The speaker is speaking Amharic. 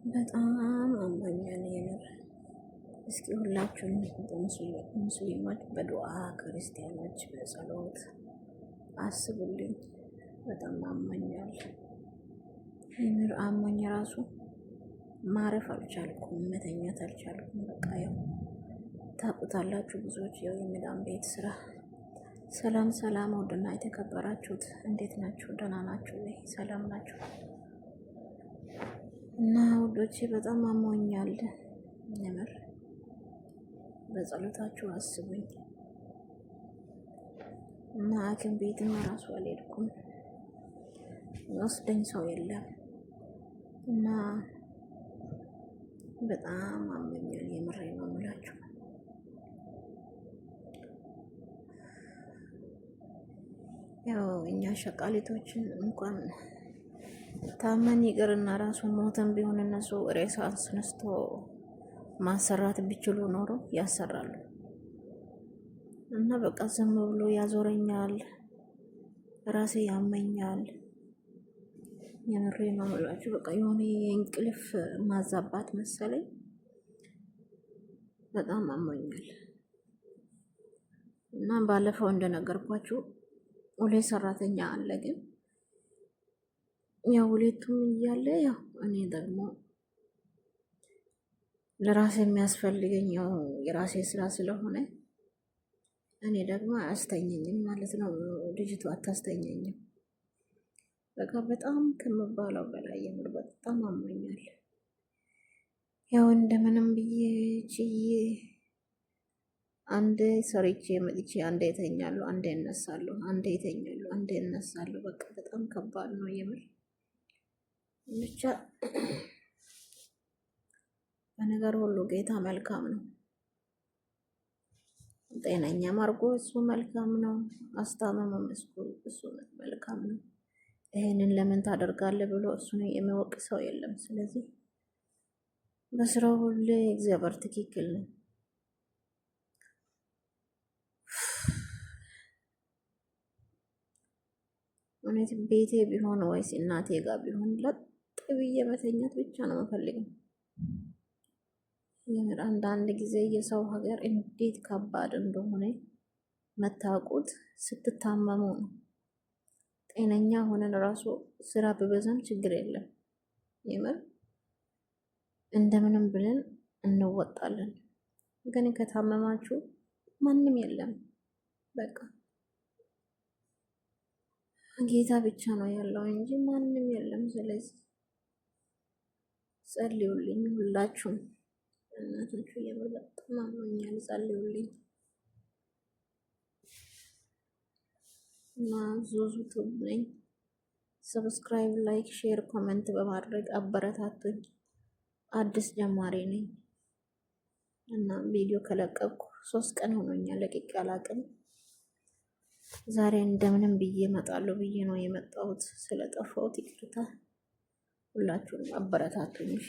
በጣም አሞኛል የምር። እስኪ ሁላችሁም ሙስሊሞች በዱዓ ክርስቲያኖች በጸሎት አስቡልኝ። በጣም አሞኛል የምር። አሞኝ ራሱ ማረፍ አልቻልኩም፣ መተኛት አልቻልኩም። በቃ ያው ታውቁታላችሁ ብዙዎች ያው የመዳም ቤት ስራ። ሰላም ሰላም፣ ውድና የተከበራችሁት እንዴት ናችሁ? ደህና ናችሁ ወይ? ሰላም ናችሁ? እና ውዶቼ በጣም አሞኛል የምር። በጸሎታችሁ አስቡኝ። እና ሐኪም ቤትም ራሱ አልሄድኩም፣ ወስደኝ ሰው የለም። እና በጣም አሞኛል የምሬ ነው የምላችሁ። ያው እኛ ሸቃሊቶችን እንኳን ታመን ይቅርና ራሱ ሞተን ቢሆን እነሱ ሬሳ አስነስቶ ማሰራት ቢችሉ ኖሮ ያሰራሉ። እና በቃ ዝም ብሎ ያዞረኛል፣ ራሴ ያመኛል። የምሬ ነው የምላችሁ። በቃ የሆነ የእንቅልፍ ማዛባት መሰለኝ። በጣም አሞኛል። እና ባለፈው እንደነገርኳችሁ ሁለት ሰራተኛ አለ። ግን ያው ሁለቱም እያለ ያው እኔ ደግሞ ለራሴ የሚያስፈልገኝ ያው የራሴ ስራ ስለሆነ እኔ ደግሞ አያስተኘኝም ማለት ነው። ልጅቷ አታስተኘኝም። በቃ በጣም ከምባለው በላይ የምር በጣም አሞኛል። ያው እንደምንም ብዬ ችዬ አንዴ ሰርቼ መጥቼ አንዴ እተኛለሁ፣ አንዴ እነሳለሁ፣ አንዴ እተኛለሁ፣ አንዴ እነሳለሁ። በቃ በጣም ከባድ ነው የምር። ብቻ በነገር ሁሉ ጌታ መልካም ነው። ጤነኛ ማርጎ እሱ መልካም ነው። አስታመመም እሱ መልካም ነው። ይሄንን ለምን ታደርጋለህ ብሎ እሱን የሚወቅ ሰው የለም። ስለዚህ በስራው ሁሉ እግዚአብሔር ትክክል ነው። እውነት ቤቴ ቢሆን ወይስ እናቴ ጋር ቢሆን ለጥ ብዬ መተኛት ብቻ ነው የምፈልገው። የምር አንዳንድ ጊዜ የሰው ሀገር እንዴት ከባድ እንደሆነ መታወቁት ስትታመሙ ነው። ጤነኛ ሆነን ራሱ ስራ በበዛም ችግር የለም። የምር እንደምንም ብለን እንወጣለን። ግን ከታመማችሁ ማንም የለም። በቃ ጌታ ብቻ ነው ያለው እንጂ ማንም የለም። ስለዚህ ጸልዩልኝ ሁላችሁም እናቶቹ። የምር በጣም አሞኛል፣ ጸልዩልኝ። እና ዙዙ ቱብ ነኝ። ሰብስክራይብ፣ ላይክ፣ ሼር፣ ኮሜንት በማድረግ አበረታቱኝ። አዲስ ጀማሪ ነኝ እና ቪዲዮ ከለቀቅኩ 3 ቀን ሆኖኛል። ለቅቄ አላቅም። ዛሬ እንደምንም ብዬ እመጣለሁ ብዬ ነው የመጣሁት። ስለጠፋሁት ይቅርታ። ሁላችሁንም አበረታቱኝ እሺ።